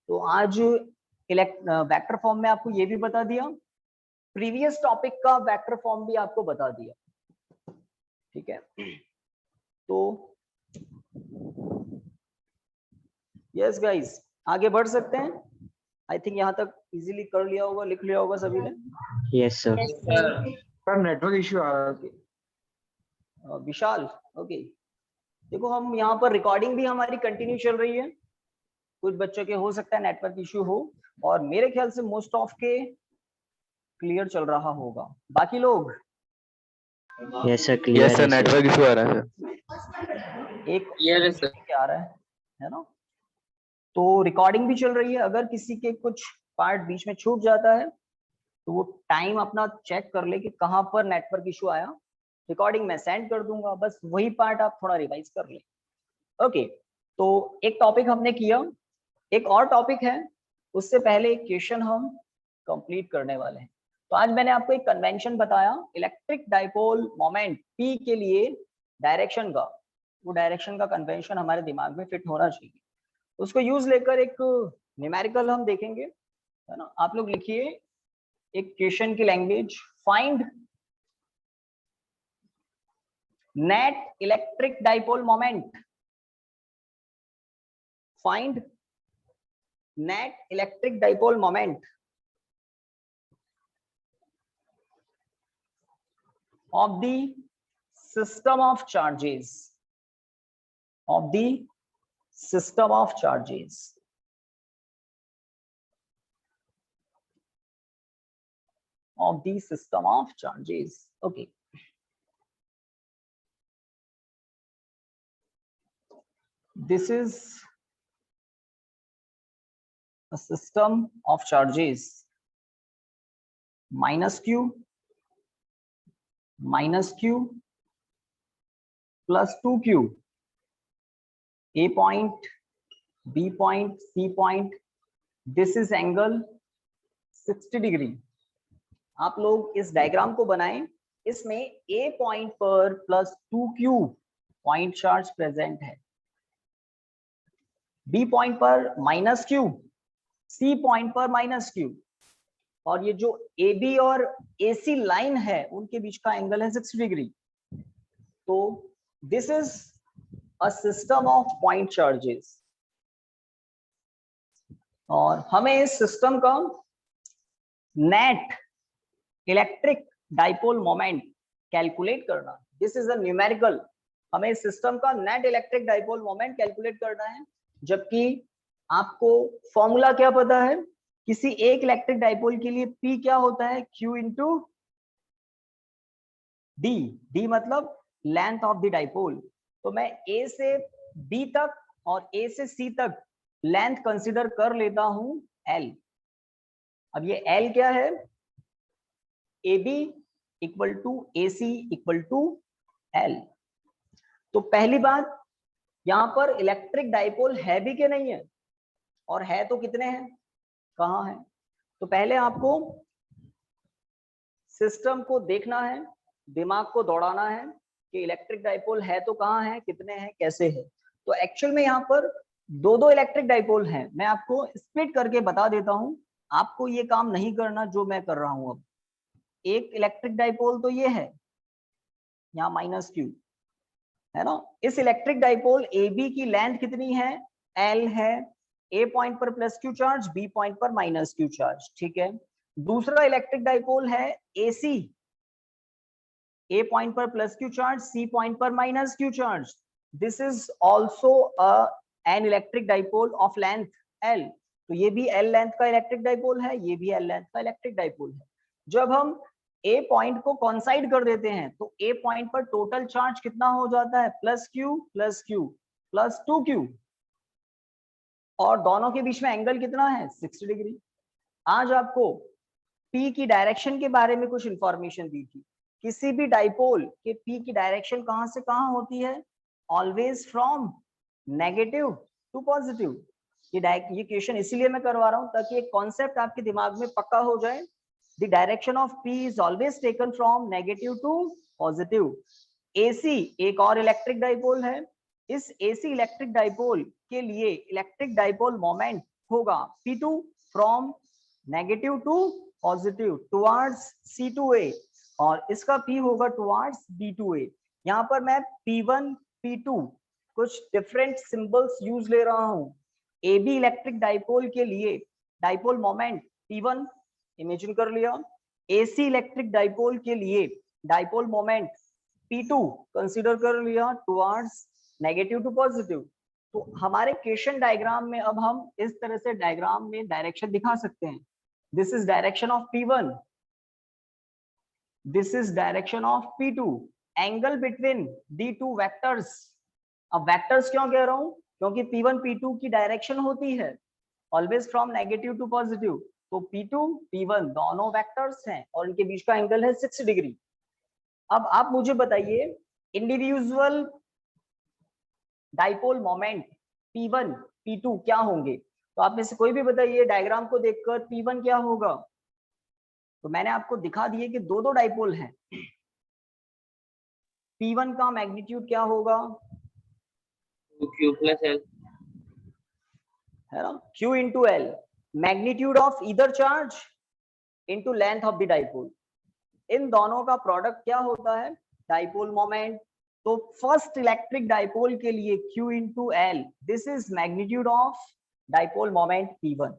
तो आज वेक्टर फॉर्म में आपको ये भी बता दिया, प्रीवियस टॉपिक का वेक्टर फॉर्म भी आपको बता दिया, ठीक है। तो यस गाइस, आगे बढ़ सकते हैं। आई थिंक यहाँ तक इजीली कर लिया होगा, लिख लिया होगा सभी ने। Yes sir. Sir network issue आ रहा है। विशाल, ओके। देखो हम यहाँ पर रिकॉर्डिंग भी हमारी कंटिन्यू चल रही है, कुछ बच्चों के हो सकता है नेटवर्क इश्यू हो, और मेरे ख्याल से मोस्ट ऑफ के क्लियर चल रहा होगा। बाकी लोग, यस सर, क्लियर है सर। नेटवर्क इश्यू आ रहा है सर। एक Yes, sir. क्या आ रहा है ना। तो रिकॉर्डिंग भी चल रही है, अगर किसी के कुछ पार्ट बीच में छूट जाता है तो वो टाइम अपना चेक कर ले कि कहाँ पर नेटवर्क इशू आया। रिकॉर्डिंग मैं सेंड कर दूंगा, बस वही पार्ट आप थोड़ा रिवाइज कर ले। ओके, तो एक टॉपिक हमने किया, एक और टॉपिक है, उससे पहले एक क्वेश्चन हम कंप्लीट करने वाले हैं। तो आज मैंने आपको एक कन्वेंशन बताया इलेक्ट्रिक डाइपोल मोमेंट P के लिए डायरेक्शन का, वो डायरेक्शन का कन्वेंशन हमारे दिमाग में फिट होना चाहिए। उसको यूज लेकर एक न्यूमेरिकल हम देखेंगे, है ना। आप लोग लिखिए एक क्वेश्चन की language, find net electric dipole moment, find net electric dipole moment of the system of charges, of the system of charges. Of the system of charges. Okay. This is a system of charges minus q plus 2q, A point, B point, C point. This is angle 60 degree. आप लोग इस diagram को बनाएं. इसमें A point पर plus 2q point charge present है, B point पर minus q, C point पर माइनस q, और ये जो AB और AC लाइन है उनके बीच का एंगल है 60 डिग्री. तो this is a system of point charges, और हमें इस सिस्टम का net electric dipole moment calculate करना. This is a numerical. हमें इस सिस्टम का net electric dipole moment calculate करना है, जबकि आपको फॉर्मूला क्या पता है. किसी एक इलेक्ट्रिक डाइपोल के लिए P क्या होता है, Q इंटू D. D मतलब लेंथ ऑफ द डाइपोल. तो मैं A से B तक और A से C तक लेंथ कंसीडर कर लेता हूं L. अब ये L क्या है, AB equal to AC equal to L. तो पहली बात, यहां पर इलेक्ट्रिक डाइपोल है भी कि नहीं है, और है तो कितने हैं, कहाँ है. तो पहले आपको सिस्टम को देखना है, दिमाग को दौड़ाना है कि इलेक्ट्रिक डाइपोल है तो कहाँ है, कितने हैं, कैसे है. तो एक्चुअल में यहाँ पर दो इलेक्ट्रिक डाइपोल हैं. मैं आपको स्प्लिट करके बता देता हूँ, आपको ये काम नहीं करना जो मैं कर रहा हूँ. अब एक इलेक्ट्रिक डाइपोल तो ये है, यहाँ माइनस q है ना. इस इलेक्ट्रिक डाइपोल AB की लेंथ कितनी है, L है. A पॉइंट पर plus q charge, B point पर माइनस q चार्ज. ठीक है. दूसरा इलेक्ट्रिक डाइपोल है AC, A पॉइंट पर plus q charge, C point पर minus q charge. This is also an electric dipole of length L. तो ये भी L लेंथ का इलेक्ट्रिक डाइपोल है, ये भी L लेंथ का इलेक्ट्रिक डाइपोल है. जब हम A पॉइंट को कॉन्साइड कर देते हैं तो A पॉइंट पर टोटल चार्ज कितना हो जाता है, प्लस q प्लस 2q, और दोनों के बीच में एंगल कितना है, 60 डिग्री. आज आपको P की डायरेक्शन के बारे में कुछ इंफॉर्मेशन दी थी. किसी भी डाइपोल के P की डायरेक्शन कहां से कहां होती है, always from negative to positive. ये क्वेश्चन इसीलिए मैं करवा रहा हूं ताकि एक कॉन्सेप्ट आपके दिमाग में पक्का हो जाए. The direction of P is always taken from negative to positive. AC एक और इलेक्ट्रिक डाइपोल है. इस AC इलेक्ट्रिक डाइपोल के लिए इलेक्ट्रिक डाइपोल मोमेंट होगा P2 from negative to positive towards C2A, और इसका P होगा टुवर्ड्स B2A. यहाँ पर मैं P1 P2 कुछ डिफरेंट सिंबल्स यूज ले रहा हूँ. AB इलेक्ट्रिक डाइपोल के लिए डाइपोल मोमेंट P1 इमेजिन कर लिया. AC इलेक्ट्रिक डाइपोल के लिए डाइपोल मोमेंट P2 कंसीडर कर लिया टुवर्ड्स नेगेटिव टू पॉजिटिव. तो हमारे क्वेश्चन डायग्राम में अब हम इस तरह से डायग्राम में डायरेक्शन दिखा सकते हैं. This is direction of P1, this is direction of P2. Angle between the two vectors. अब वेक्टर्स क्यों कह रहा हूं, क्योंकि P1 P2 की डायरेक्शन होती है always from negative to positive. तो P2 P1 दोनों वेक्टर्स हैं और इनके बीच का एंगल है 60 डिग्री. अब आप मुझे बताइए individual dipole moment P1 P2 क्या होंगे. तो आप में से कोई भी बताइए डायग्राम को देखकर P1 क्या होगा. तो मैंने आपको दिखा दिए कि दो डाइपोल हैं. P1 का मैग्नीट्यूड क्या होगा, 2q plus L है ना, Q into L, magnitude of either charge into length of the dipole. इन दोनों का प्रोडक्ट क्या होता है, डाइपोल मोमेंट. तो फर्स्ट इलेक्ट्रिक डाइपोल के लिए Q into L, this is magnitude of dipole moment P1.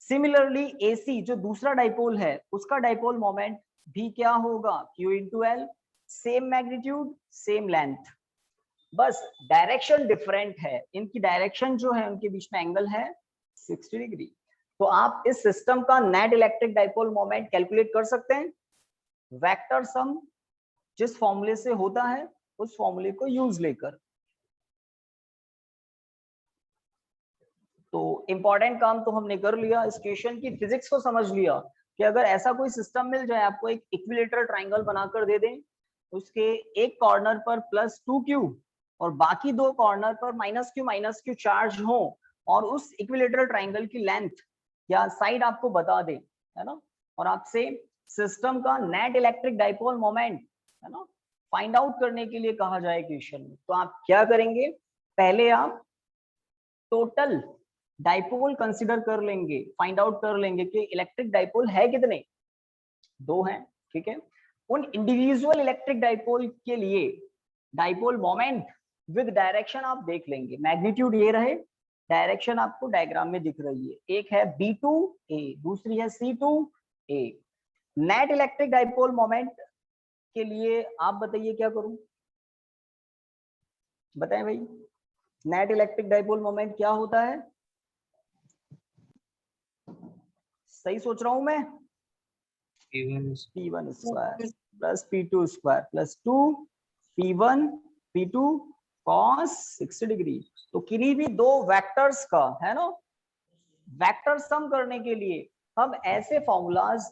Similarly AC जो दूसरा डाइपोल है उसका डाइपोल मोमेंट भी क्या होगा, Q into L. Same magnitude same length, बस डायरेक्शन डिफरेंट है, इनकी डायरेक्शन जो है उनके बीच में एंगल है 60 डिग्री। तो आप इस सिस्टम का net electric dipole moment calculate कर सकते हैं वेक्टर सम जिस फॉर्मूले से होता है उस फॉर्मूले को यूज लेकर। तो इंपॉर्टेंट काम तो हमने कर लिया, इस क्वेश्चन की फिजिक्स को समझ लिया कि अगर ऐसा कोई सिस्टम मिल जाए, आपको एक इक्विलेटरल ट्राइंगल बनाकर दे दें, उसके एक कॉर्नर पर +2q और बाकी दो कॉर्नर पर -q चार्ज हो, और उस इक्विलेटरल ट्राइंगल की लेंथ या साइड आपको बता दे, है ना, और आपसे सिस्टम का नेट इलेक्ट्रिक डाइपोल मोमेंट, है ना, फाइंड आउट करने के लिए कहा जाए क्वेश्चन में, तो आप क्या करेंगे, पहले आप टोटल डाइपोल कंसीडर कर लेंगे, फाइंड आउट कर लेंगे कि इलेक्ट्रिक डाइपोल है कितने, 2 हैं, ठीक है। उन इंडिविजुअल इलेक्ट्रिक डाइपोल के लिए डाइपोल मोमेंट विद डायरेक्शन आप देख लेंगे, मैग्नीट्यूड ये रहे, डायरेक्शन आपको डायग्राम में दिख रही है, एक है B2A, दूसरी है C2A। Net electric dipole moment के लिए आप बताइए क्या करूं, बताएं भाई, नेट इलेक्ट्रिक डाइपोल मोमेंट क्या होता है, सही सोच रहा हूं मैं, P1 square plus P2 square plus 2 P1 P2 cos 60 डिग्री। तो किन्हीं भी दो वेक्टर्स का, है ना, वेक्टर सम करने के लिए हम ऐसे फॉर्मूलाज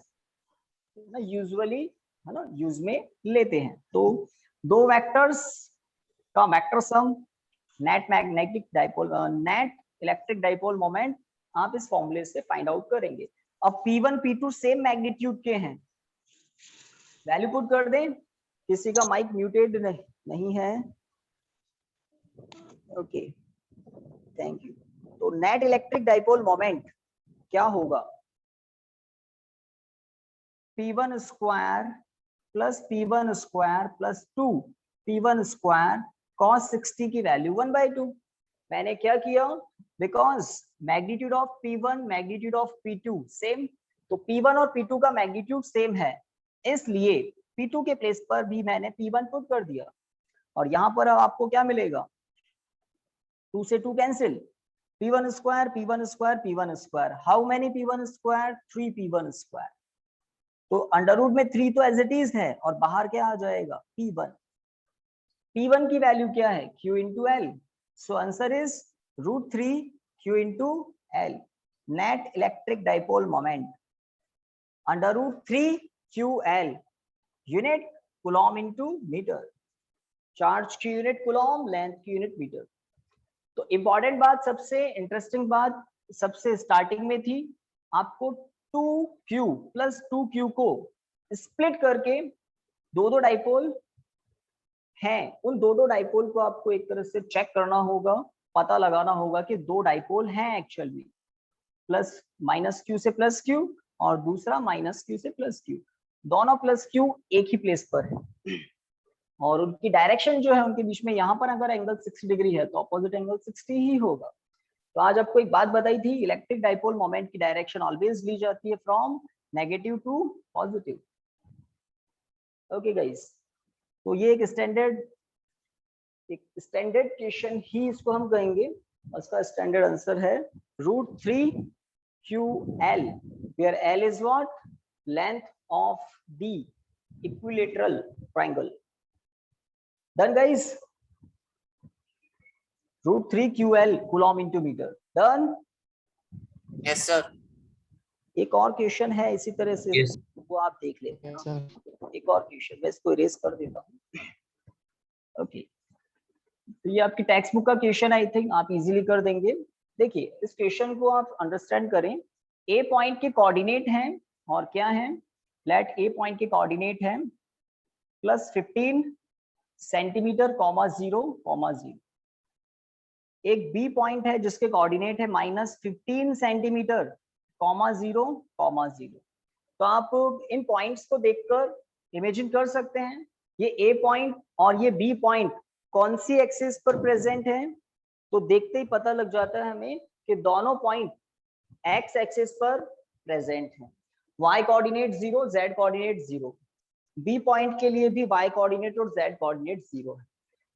ना यूजुअली, है ना, यूज में लेते हैं। तो दो वेक्टर्स का vector sum net magnetic dipole, net electric dipole moment आप इस फॉर्मूले से फाइंड आउट करेंगे। अब P1 P2 सेम मैग्नीट्यूड के हैं, वैल्यू पुट कर दें, किसी का माइक म्यूटेड नहीं है, ओके, थैंक यू। तो नेट इलेक्ट्रिक डाइपोल मोमेंट क्या होगा, P1 square plus P1 square plus 2 P1 square cos 60 की वैल्यू 1/2। मैंने क्या किया, because magnitude of P1 magnitude of P2 same, तो P1 और P2 का मैग्नीट्यूड सेम है, इसलिए P2 के प्लेस पर भी मैंने P1 पुट कर दिया, और यहाँ पर आपको क्या मिलेगा, 2 से 2 cancel, P1 square P1 square P1 square, how many P1 square, 3 P1 square, तो अंडर रूट में 3 तो एज इट इज है, और बाहर क्या आ जाएगा P1। P1 की वैल्यू क्या है, Q into L, so answer is √3 Q into L, net electric dipole moment under √3 QL, unit coulomb into metre, charge की यूनिट कूलॉम, लेंथ की यूनिट मीटर। तो इंपॉर्टेंट बात, सबसे इंटरेस्टिंग बात सबसे स्टार्टिंग में थी, आपको 2Q प्लस 2Q को स्प्लिट करके दो डाइपोल हैं, उन दो डाइपोल को आपको एक तरह से चेक करना होगा, पता लगाना होगा कि दो डाइपोल हैं एक्चुअल में, प्लस -Q से +Q और दूसरा -Q से +Q, दोनों +Q एक ही प्लेस पर है, और उनकी डायरेक्शन जो है उनके बीच में, यहाँ पर अगर एंगल 60 डिग्री है तो अपोजिट एंगल 60 ही होगा। तो आज आपको एक बात बताई थी, इलेक्ट्रिक डाइपोल मोमेंट की डायरेक्शन ऑलवेज ली जाती है from negative to positive. Okay guys, तो ये एक स्टैंडर्ड क्वेश्चन ही इसको हम कहेंगे, उसका स्टैंडर्ड आंसर है √3 QL, where L is what, length of the equilateral triangle. Done guys, √3 QL coulomb into meter, done? Yes sir. एक और क्वेश्चन है इसी तरह से, Yes. वो आप देख लेते हैं। एक और क्वेश्चन मैं इसको इरेज कर देता हूँ। ओके, तो ये आपकी टेक्स्ट बुक का क्वेश्चन, आई थिंक आप इजीली कर देंगे। देखिए इस क्वेश्चन को आप अंडरस्टैंड करें, ए पॉइंट के कोऑर्डिनेट हैं, और क्या है, लेट ए पॉइंट के कोऑर्डिनेट हैं +15 सेंटीमीटर, 0,0। एक बी पॉइंट है जिसके कोऑर्डिनेट है -15 सेंटीमीटर, 0,0। तो आप इन पॉइंट्स को देखकर इमेजिन कर सकते हैं ये ए पॉइंट और ये बी पॉइंट कौन सी एक्सिस पर प्रेजेंट है, तो देखते ही पता लग जाता है हमें कि दोनों पॉइंट एक्स एक्सिस पर प्रेजेंट है। y coordinate 0, z coordinate 0, B point के लिए भी y कोऑर्डिनेट और z कोऑर्डिनेट 0 है।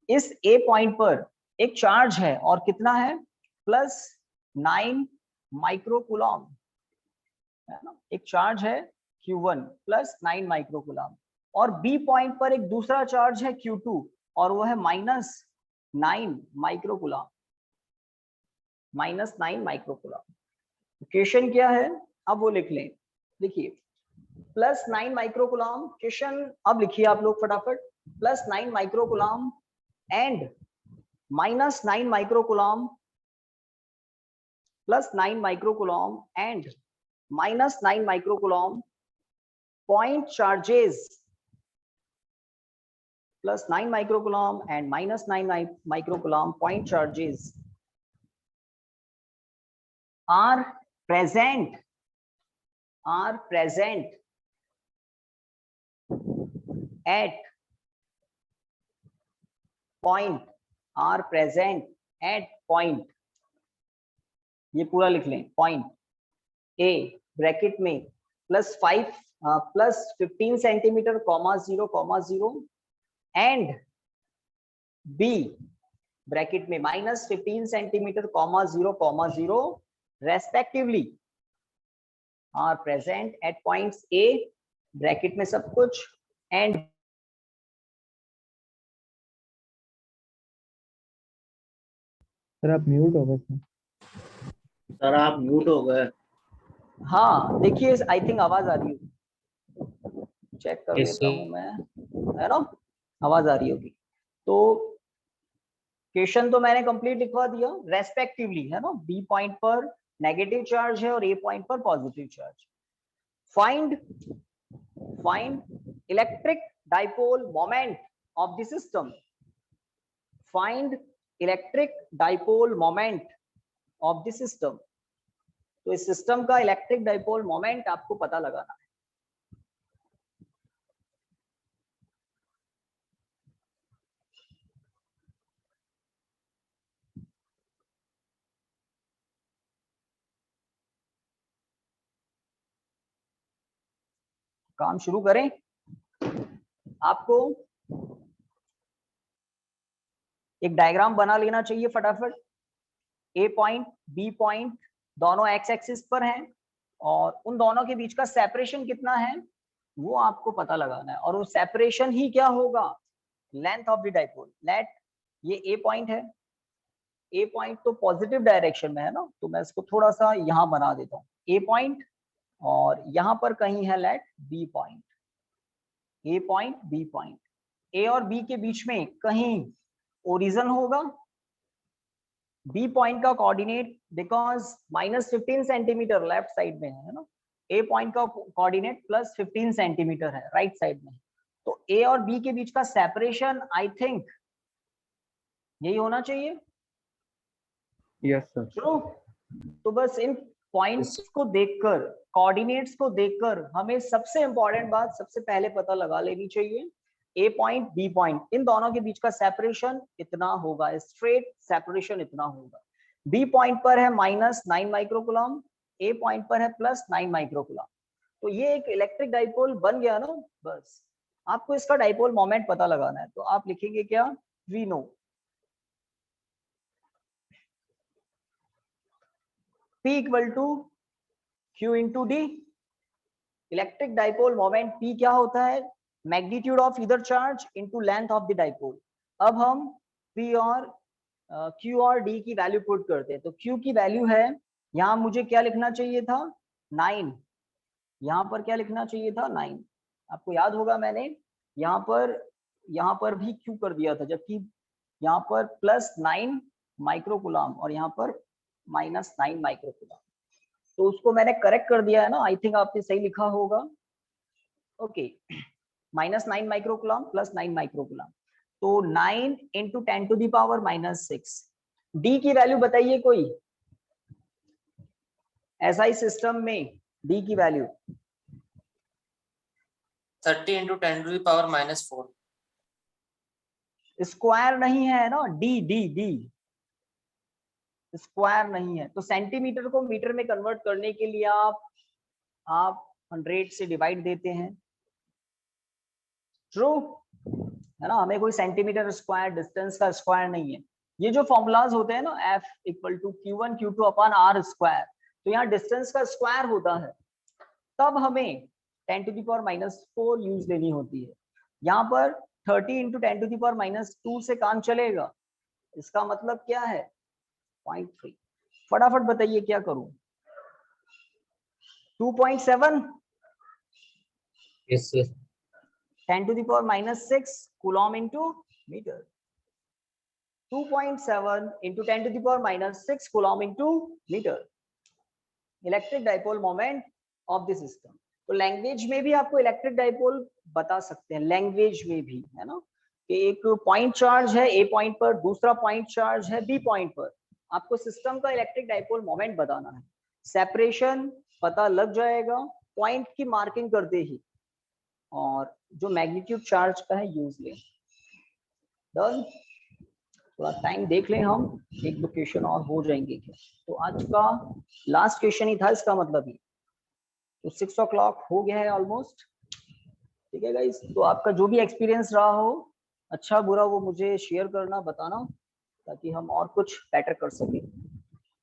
इस ए पॉइंट पर एक चार्ज है और कितना है, +9 माइक्रोकूलम है ना, एक चार्ज है Q1 +9 माइक्रोकूलम, और बी पॉइंट पर एक दूसरा चार्ज है Q2 और वो है -9 माइक्रोकूलम, -9 माइक्रोकूलम। क्वेश्चन क्या है, अब वो लिख लें। देखिए +9 माइक्रोकूलम, क्वेश्चन अब लिखिए आप लोग फटाफट, +9 microcoulomb and -9 microcoulomb, +9 microcoulomb and -9 microcoulomb point charges, +9 microcoulomb and -9 microcoulomb point charges are present at point, ये पूरा लिख लें, point A ब्रैकेट में +15 सेंटीमीटर, 0,0 एंड B ब्रैकेट में -15 centimetre, 0,0 respectively are present at points A bracket में सब कुछ and sir आप म्यूट हो गए। सर आप म्यूट हो गए। हाँ देखिए आई थिंक आवाज आ रही है, चेक कर लेता हूँ मैं, है ना, आवाज आ रही होगी। तो क्वेश्चन तो मैंने कंप्लीट लिखवा दिया, रेस्पेक्टिवली है ना, बी पॉइंट पर नेगेटिव चार्ज है और ए पॉइंट पर positive charge. Find electric dipole moment of the system, find electric dipole moment of the system. तो इस सिस्टम का इलेक्ट्रिक डाइपोल मोमेंट आपको पता लगाना है। काम शुरू करें। आपको एक डायग्राम बना लेना चाहिए फटाफट। ए पॉइंट बी पॉइंट दोनों एक्स एक्सिस पर हैं और उन दोनों के बीच का सेपरेशन कितना है वो आपको पता लगाना है, और वो सेपरेशन ही क्या होगा, length of the dipole. Let ये ए पॉइंट है, ए पॉइंट तो पॉजिटिव डायरेक्शन में है ना, तो मैं इसको थोड़ा सा यहाँ बना देता हूँ ए पॉइंट, और यहाँ पर कहीं है लेट बी पॉइंट, ए पॉइंट बी पॉइंट। ए और बी के बीच में कहीं ओरिजिन होगा, बी पॉइंट का coordinate because -15 centimetre left side में है ना, ए पॉइंट का कोऑर्डिनेट +15 सेंटीमीटर है राइट साइड में। तो ए और बी के बीच का सेपरेशन आई थिंक यही होना चाहिए। Yes sir. चलो तो बस इन पॉइंट्स को देखकर, कोऑर्डिनेट्स को देखकर हमें सबसे इंपॉर्टेंट बात सबसे पहले पता लगा लेनी चाहिए, ए पॉइंट बी पॉइंट इन दोनों के बीच का सेपरेशन इतना होगा, स्ट्रेट सेपरेशन इतना होगा। बी पॉइंट पर है -9 माइक्रोकूलम, ए पॉइंट पर है +9 माइक्रोकूलम। तो ये एक इलेक्ट्रिक डाइपोल बन गया ना। बस आपको इसका डाइपोल मोमेंट पता लगाना है, तो आप लिखेंगे क्या, we know P equal to Q into D. Electric dipole moment P क्या होता है, magnitude of either charge into length of the dipole. अब हम P और Q और D की वैल्यू पुट करते हैं। तो Q की वैल्यू है, यहाँ मुझे क्या लिखना चाहिए था 9, यहाँ पर क्या लिखना चाहिए था 9। आपको याद होगा मैंने यहाँ पर भी Q कर दिया था, जबकि यहाँ पर +9 माइक्रोकूलम और यहाँ पर -9 माइक्रोकूलम। तो उसको मैंने करेक्ट कर दिया है ना, आई थिंक आपने सही लिखा होगा। ओके, -9 माइक्रोकूलम +9 माइक्रोकूलम, तो 9 × 10⁻⁻6। डी की वैल्यू बताइए कोई, एसआई सिस्टम में डी की वैल्यू 30 × 10⁻⁻4। स्क्वायर नहीं है ना, डी डी डी स्क्वायर नहीं है। तो सेंटीमीटर को मीटर में कन्वर्ट करने के लिए आप 100 से डिवाइड देते हैं, ट्रू है ना, हमें कोई सेंटीमीटर स्क्वायर डिस्टेंस का स्क्वायर नहीं है। ये जो फॉर्मूलाज होते हैं ना, F equal to Q1 Q2 upon R square, तो यहाँ डिस्टेंस का स्क्वायर होता है, तब हमें 10⁻⁻4 यूज लेनी होती है। यहाँ पर 30 इंटू 10⁻⁻2 से काम चलेगा, इसका मतलब क्या है 0.3। फटाफट बताइए क्या करूं, 2.7 Yes, yes. 10⁻⁻6 coulomb into metre, 2.7 into 10⁻⁻6 coulomb into metre, electric dipole moment of the system. तो लैंग्वेज में भी आपको इलेक्ट्रिक डाइपोल बता सकते हैं, लैंग्वेज में भी, है ना, कि एक पॉइंट चार्ज है ए पॉइंट पर, दूसरा पॉइंट चार्ज है बी पॉइंट पर, आपको सिस्टम का इलेक्ट्रिक डाइपोल मोमेंट बताना है। सेपरेशन पता लग जाएगा पॉइंट की मार्किंग करते ही, और जो मैग्नीट्यूड चार्ज का है यूज लें। डन, थोड़ा टाइम देख लें हम, एक दो क्वेश्चन और हो जाएंगे क्या। तो आज का लास्ट क्वेश्चन ही था इसका मतलब ही, तो 6 o'clock हो गया है ऑलमोस्ट। ठीक है गाइस, तो आपका जो भी एक्सपीरियंस रहा हो, अच्छा बुरा, वो मुझे शेयर करना, बताना, ताकि हम और कुछ बेटर कर सकें।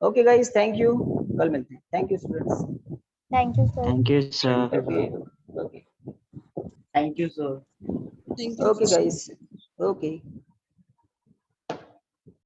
ओके गाइस, थैंक यू, कल मिलते हैं। Thank you students. Thank you, sir. Thank you, sir. Okay okay Thank you, sir. Thank you. Okay guys, okay.